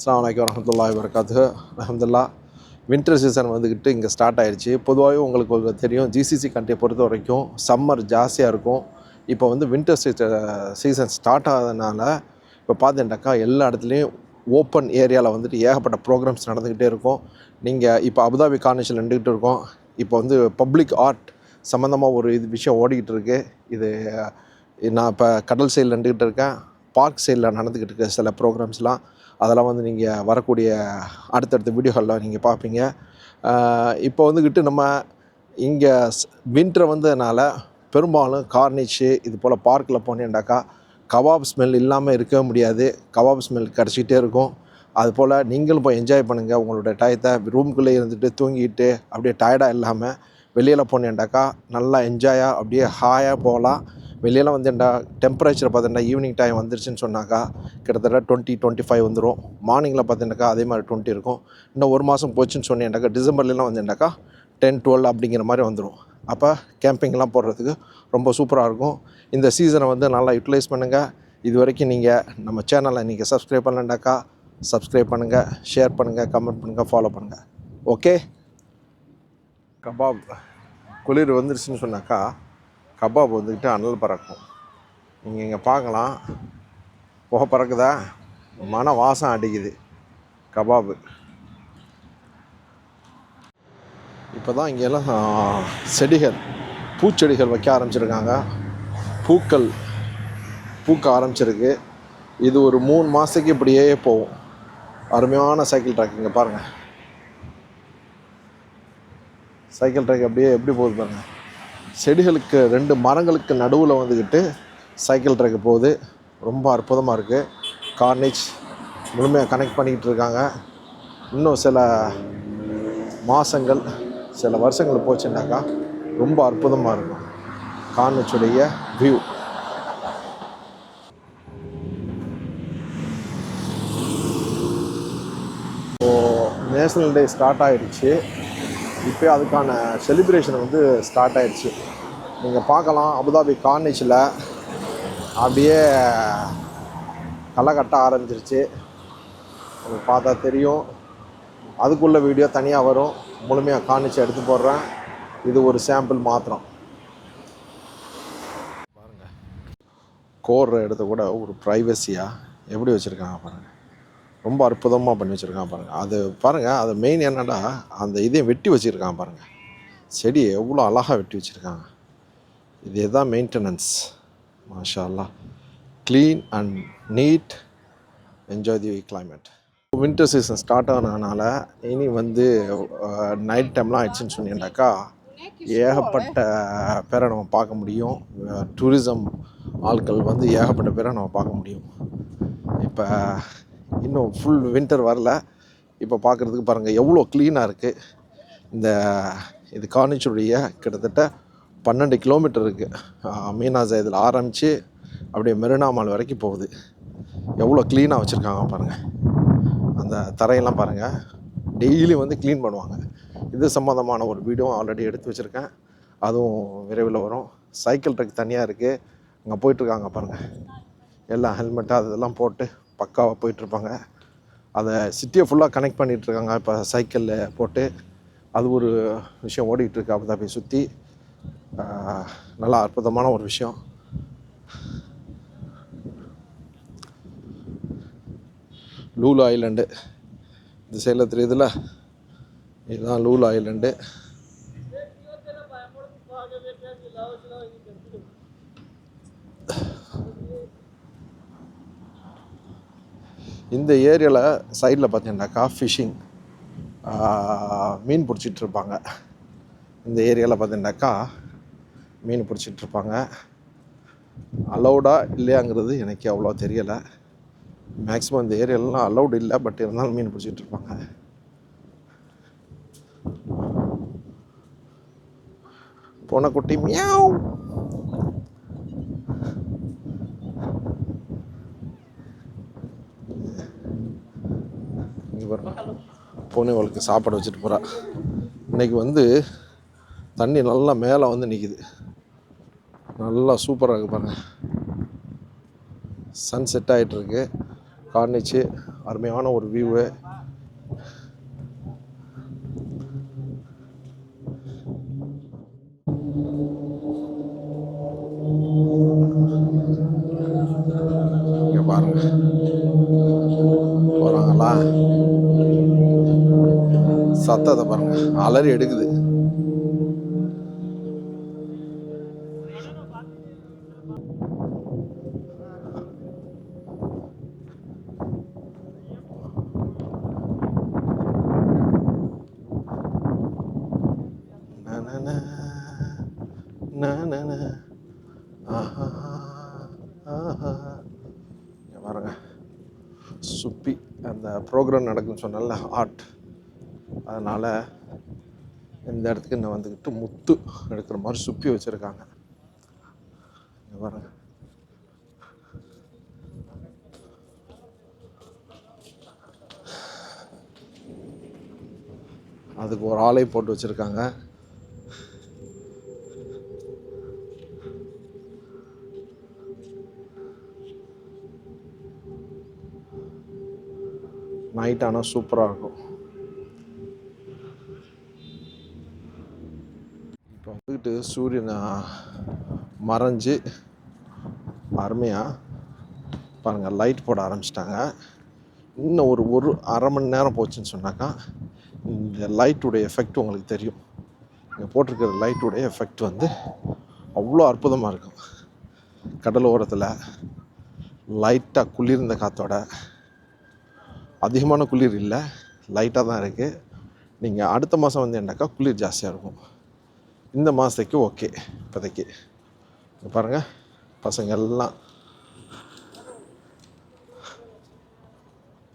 அஸ்ஸலாமு அலைக்கும் வரஹ்மத்துல்லாஹி வபரகாத்துஹு. அல்ஹம்துலில்லாஹ் வின்டர் சீசன் வந்துக்கிட்டு இங்கே ஸ்டார்ட் ஆயிடுச்சு. பொதுவாகவே உங்களுக்கு தெரியும், ஜிசிசி கண்ட்ரியை பொறுத்த வரைக்கும் சம்மர் ஜாஸ்தியாக இருக்கும். இப்போ வந்து வின்டர் சீசன் ஸ்டார்ட் ஆகாதனால இப்போ பார்த்துட்டாக்கா எல்லா இடத்துலையும் ஓப்பன் ஏரியாவில் வந்துட்டு ஏகப்பட்ட ப்ரோக்ராம்ஸ் நடந்துக்கிட்டே இருக்கும். நீங்கள் இப்போ அபுதாபி கார்னிஷில் நின்றுக்கிட்டு இருக்கோம். இப்போ வந்து பப்ளிக் ஆர்ட் சம்மந்தமாக ஒரு விஷயம் ஓடிக்கிட்டு இருக்குது. இது நான் இப்போ கடல் சைடில் நின்றுக்கிட்டு இருக்கேன். பார்க் சைடில் நடந்துக்கிட்டு இருக்க சில ப்ரோக்ராம்ஸ்லாம் அதெல்லாம் வந்து நீங்கள் வரக்கூடிய அடுத்தடுத்த வீடியோகளில் நீங்கள் பார்ப்பீங்க. இப்போ வந்துக்கிட்டு நம்ம இங்கே வின்டர் வந்ததுனால பெரும்பாலும் கார்னிச்சு இது போல் பார்க்கில் போனேன்டாக்கா கபாப் ஸ்மெல் இல்லாமல் இருக்கவே முடியாது. கபாப் ஸ்மெல் கிடச்சிக்கிட்டே இருக்கும். அதுபோல் நீங்களும் போய் என்ஜாய் பண்ணுங்கள். உங்களோட டயத்தை ரூம்குள்ளே இருந்துட்டு தூங்கிட்டு அப்படியே டயர்டாக இல்லாமல் வெளியில் போனேன்டாக்கா நல்லா என்ஜாயாக அப்படியே ஹாயாக போகலாம். வெளியெல்லாம் வந்து டெம்பரேச்சர் பார்த்தீங்கன்னா ஈவினிங் டைம் வந்துருச்சுன்னு சொன்னாக்கா கிட்டத்தட்ட 20-25 வந்துடும். மார்னிங்கில் பார்த்தீங்கன்னாக்கா அதே மாதிரி 20 இருக்கும். இன்னும் ஒரு மாதம் போச்சுன்னு சொன்னேன்டாக்கா டிசம்பர்லாம் வந்துட்டாக்கா 10-12 அப்படிங்கிற மாதிரி வந்துடும். அப்போ கேம்பிங்லாம் போடுறதுக்கு ரொம்ப சூப்பராக இருக்கும். இந்த சீசனை வந்து நல்லா யூட்டிலைஸ் பண்ணுங்கள். இது வரைக்கும் நீங்கள் நம்ம சேனலை நீங்கள் சப்ஸ்கிரைப் பண்ணலண்டாக்கா சப்ஸ்கிரைப் பண்ணுங்கள், ஷேர் பண்ணுங்கள், கமெண்ட் பண்ணுங்கள், ஃபாலோ பண்ணுங்கள். ஓகே. கபாப் குளிர் வந்துருச்சுன்னு சொன்னாக்கா கபாப் வந்துக்கிட்டு அனல் பறக்கும். நீங்கள் இங்கே பார்க்கலாம், புகை பறக்குதா, மன வாசம் அடிக்குது கபாபு. இப்போ தான் இங்கெல்லாம் செடிகள் பூச்செடிகள் வைக்க ஆரம்பிச்சிருக்காங்க. பூக்கள் பூக்க ஆரம்பிச்சிருக்கு. இது ஒரு 3 மாதத்துக்கு இப்படியே போகும். அருமையான சைக்கிள் ட்ராக். இங்கே பாருங்கள், சைக்கிள் ட்ராக் அப்படியே எப்படி போகுது பாருங்கள். செடிகளுக்கு 2 மரங்களுக்கு நடுவில் வந்துக்கிட்டு சைக்கிள் ட்ராக் போகுது. ரொம்ப அற்புதமாக இருக்குது. கார்னிச் முழுமையாக கனெக்ட் பண்ணிக்கிட்டு இருக்காங்க. இன்னும் சில மாதங்கள் சில வருஷங்கள் போச்சுன்னாக்கா ரொம்ப அற்புதமாக இருக்கும் கார்னிச்சுடைய வியூ. இப்போது நேஷ்னல் டே ஸ்டார்ட் ஆகிடுச்சு. இப்போ அதுக்கான செலிப்ரேஷன் வந்து ஸ்டார்ட் ஆகிடுச்சு. நீங்கள் பார்க்கலாம், அபுதாபி கார்னிச்சில் அப்படியே களை கட்ட ஆரம்பிச்சிருச்சு. உங்களுக்கு பார்த்தா தெரியும். அதுக்குள்ளே வீடியோ தனியாக வரும். முழுமையாக கார்னிச்சை எடுத்து போடுறேன். இது ஒரு சாம்பிள் மாத்திரம். பாருங்கள், கோர்ற இடத்த கூட ஒரு ப்ரைவசியாக எப்படி வச்சுருக்காங்க பாருங்கள். ரொம்ப அற்புதமாக பண்ணி வச்சுருக்கான் பாருங்கள். அது பாருங்கள், அது மெயின் என்னடா அந்த இதையும் வெட்டி வச்சுருக்கான் பாருங்கள். செடி எவ்வளோ அழகாக வெட்டி வச்சுருக்காங்க. இது தான் மெயின்டெனன்ஸ். மாஷா அல்லாஹ். Clean and neat. Enjoy the climate. Winter season start ஆனதுனால இனி வந்து நைட் டைம்லாம் ஆயிடுச்சுன்னு சொன்னீங்கன்னாக்கா ஏகப்பட்ட பேரை நம்ம பார்க்க முடியும். டூரிசம் ஆட்கள் வந்து ஏகப்பட்ட பேரை நம்ம பார்க்க முடியும். இப்போ இன்னும் ஃபுல் வின்டர் வரல. இப்போ பார்க்குறதுக்கு பாருங்கள் எவ்வளோ க்ளீனாக இருக்குது. இது கார்னிச்சுடைய கிட்டத்தட்ட 12 கிலோமீட்டர் இருக்குது. மீனா ஜயதில் ஆரம்பித்து அப்படியே மெரினா மால் வரைக்கும் போகுது. எவ்வளோ க்ளீனாக வச்சுருக்காங்க பாருங்கள். அந்த தரையெல்லாம் பாருங்கள், டெய்லி வந்து க்ளீன் பண்ணுவாங்க. இது சம்மந்தமான ஒரு வீடியோ ஆல்ரெடி எடுத்து வச்சுருக்கேன். அதுவும் விரைவில் வரும். சைக்கிள் ட்ரக் தனியாக இருக்குது. அங்கே போயிட்டுருக்காங்க பாருங்கள். எல்லாம் ஹெல்மெட்டு அதெல்லாம் போட்டு பக்காவாக போயிட்டுருப்பாங்க. அதை சிட்டியை ஃபுல்லாக கனெக்ட் பண்ணிகிட்ருக்காங்க இப்போ சைக்கிளில் போட்டு. அது ஒரு விஷயம் ஓடிக்கிட்டுருக்கு அபுதாபியை சுற்றி. நல்லா அற்புதமான ஒரு விஷயம். லூலு ஐலண்டு இந்த சைடில் தெரியுதுல்ல, இதுதான் லூலு ஐலண்டு. இந்த ஏரியாவில் சைடில் பார்த்தீங்கன்னாக்கா ஃபிஷ்ஷிங், மீன் பிடிச்சிட்ருப்பாங்க. இந்த ஏரியாவில் பார்த்தீங்கன்னாக்கா மீன் பிடிச்சிட்ருப்பாங்க. அலௌடா இல்லையாங்கிறது எனக்கு அவ்வளோ தெரியலை. மேக்ஸிமம் இந்த ஏரியாலலாம் அலௌடு இல்லை. பட் இருந்தாலும் மீன் பிடிச்சிட்ருப்பாங்க. பூனைக்குட்டி மியாவ். இங்கே பாருங்க, பூனைகளுக்கு சாப்பாடு வச்சுட்டு போகிறா. இன்றைக்கி வந்து தண்ணி நல்லா மேலே வந்து நிற்கிது. நல்லா சூப்பராக இருக்குது பாருங்கள். சன் செட் ஆகிட்டுருக்கு. கார்னிச்சு அருமையான ஒரு வியூவு. இங்கே பாருங்க போகிறாங்களா, சத்தத்தை பாருங்க, அலறி எடுக்குது. பாருங்க சுப்பி அந்த ப்ரோக்ராம் நடக்குன்னு சொன்னால ஆர்ட், அதனால் இந்த இடத்துக்கு நான் வந்துக்கிட்டு முத்து எடுக்கிற மாதிரி சுப்பி வச்சுருக்காங்க. பாருங்க அதுக்கு ஒரு ஆலை போட்டு வச்சுருக்காங்க. நைட் ஆனால் சூப்பராக இருக்கும். இப்போ வந்துக்கிட்டு சூரியனை மறைஞ்சு அருமையாக பாருங்கள் லைட் போட ஆரம்பிச்சிட்டாங்க. இன்னும் ஒரு அரை மணி நேரம் போச்சுன்னு சொன்னாக்கா இந்த லைட்டுடைய எஃபெக்ட் உங்களுக்கு தெரியும். இங்கே போட்டிருக்கிற லைட்டுடைய எஃபெக்ட் வந்து அவ்வளோ அற்புதமாக இருக்கும். கடலோரத்தில் லைட்டாக குளிர்ந்த காற்றோட, அதிகமான குளிர் இல்லை, லைட்டாக தான் இருக்குது. நீங்கள் அடுத்த மாதம் வந்து என்னக்கா குளிர் ஜாஸ்தியாக இருக்கும். இந்த மாதத்துக்கு ஓகே இப்போதைக்கு. பாருங்கள் பசங்க எல்லாம்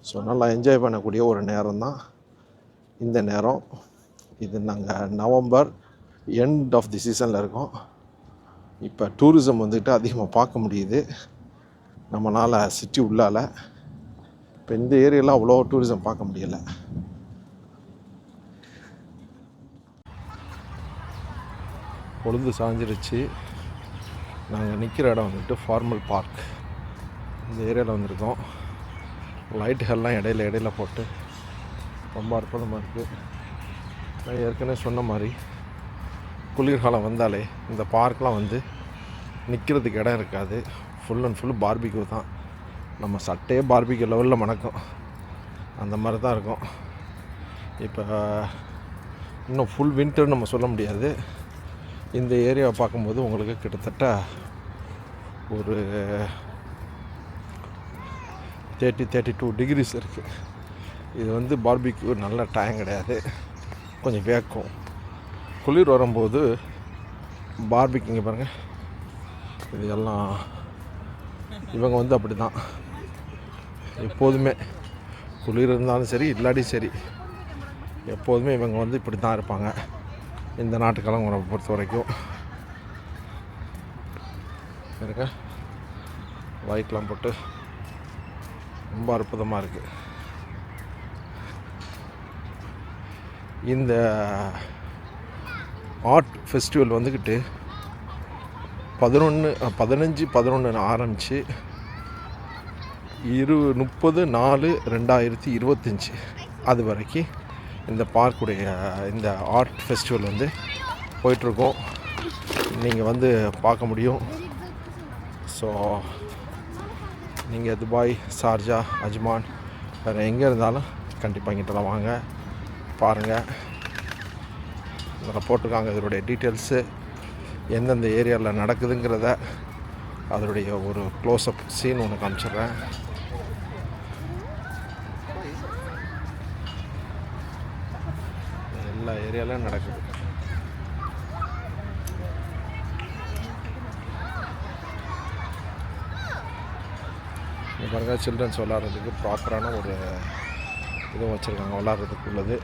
ஸோ நல்லா என்ஜாய் பண்ணக்கூடிய ஒரு நேரம் தான் இந்த நேரம். இது நாங்கள் நவம்பர் எண்ட் ஆஃப் தி சீசனில் இருக்கோம். இப்போ டூரிசம் வந்துட்டு அதிகமாக பார்க்க முடியுது நம்மளால் சிட்டி உள்ளால். இப்போ இந்த ஏரியாவில் அவ்வளோ டூரிசம் பார்க்க முடியலை. பொழுது சாஞ்சிருச்சு. நாங்கள் நிற்கிற இடம் வந்துட்டு ஃபார்மல் பார்க், இந்த ஏரியாவில் வந்திருக்கோம். லைட்டுகள்லாம் இடையில போட்டு ரொம்ப அற்புதமாக இருக்குது. நான் ஏற்கனவே சொன்ன மாதிரி குளிர்காலம் வந்தாலே இந்த பார்க்கெலாம் வந்து நிற்கிறதுக்கு இடம் இருக்காது. ஃபுல் அண்ட் ஃபுல் பார்பிக்யூ தான். நம்ம சட்டையே பார்பிக்யூ லெவலில் மணக்கும், அந்த மாதிரி தான் இருக்கும். இப்போ இன்னும் ஃபுல் வின்டர் நம்ம சொல்ல முடியாது. இந்த ஏரியாவை பார்க்கும்போது உங்களுக்கு கிட்டத்தட்ட ஒரு 32 டிகிரிஸ் இருக்குது. இது வந்து பார்பிக்யூ நல்ல டைம் கிடையாது, கொஞ்சம் வேக்கும். குளிர் வரும்போது பார்பிக்யூ இங்கே பாருங்கள், இது எல்லாம் இவங்க வந்து அப்படி தான் எப்போதுமே, குளிர் இருந்தாலும் சரி இல்லாட்டி சரி, எப்போதுமே இவங்க வந்து இப்படி தான் இருப்பாங்க இந்த நாட்டுக்காரங்களை பொறுத்த வரைக்கும். இருக்க லைட்லாம் போட்டு ரொம்ப அற்புதமாக இருக்குது. இந்த ஆர்ட் ஃபெஸ்டிவல் வந்துக்கிட்டு 15-11 ஆரம்பித்து 30/4/2025 அது வரைக்கும் இந்த பார்க்குடைய இந்த ஆர்ட் ஃபெஸ்டிவல் வந்து போயிட்டுருக்கோம். நீங்கள் வந்து பார்க்க முடியும். ஸோ நீங்கள் துபாய், ஷார்ஜா, அஜ்மான் வேறு எங்கே இருந்தாலும் கண்டிப்பாக இங்கிட்டலாம் வாங்க, பாருங்கள். இதில் போட்டிருக்காங்க இதனுடைய டீட்டெயில்ஸு, எந்தெந்த ஏரியாவில் நடக்குதுங்கிறத, அதனுடைய ஒரு க்ளோஸ்அப் சீன் ஒன்று காமிச்சிடுறேன். எல்லா ஏரியாவிலும் நடக்குது. இங்கே பாருங்கள், சில்ட்ரன்ஸ் விளாட்றதுக்கு ப்ராப்பரான ஒரு இதுவும் வச்சுருக்காங்க விளாட்றதுக்கு உள்ளது.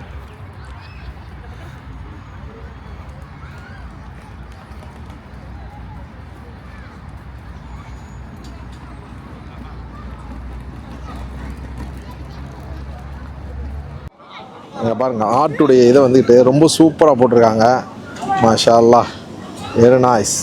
இங்கே பாருங்கள் ஆர்ட்டுடைய இதை வந்துக்கிட்டு ரொம்ப சூப்பராக போட்டிருக்காங்க. மாஷா அல்லாஹ், வெரி நைஸ்.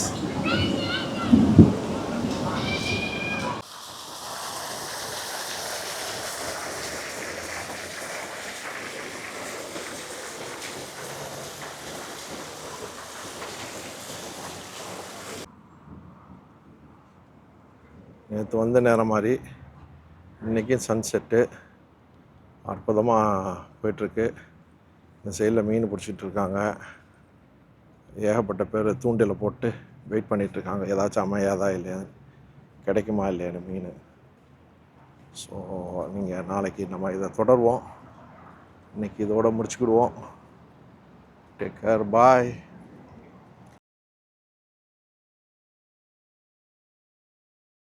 நேற்று வந்த நேரம் மாதிரி இன்றைக்கும் சன்செட்டு அற்புதமாக போயிட்டுருக்கு. இந்த சைடில் மீன் பிடிச்சிட்ருக்காங்க. ஏகப்பட்ட பேர் தூண்டில் போட்டு வெயிட் பண்ணிகிட்ருக்காங்க, ஏதாச்சும் அமையாதா இல்லையா, கிடைக்குமா இல்லையான்னு மீன். ஸோ நீங்கள் நாளைக்கு நம்ம இதை தொடருவோம். இன்றைக்கி இதோடு முடிச்சுக்கிடுவோம். டேக் கேர், பாய்.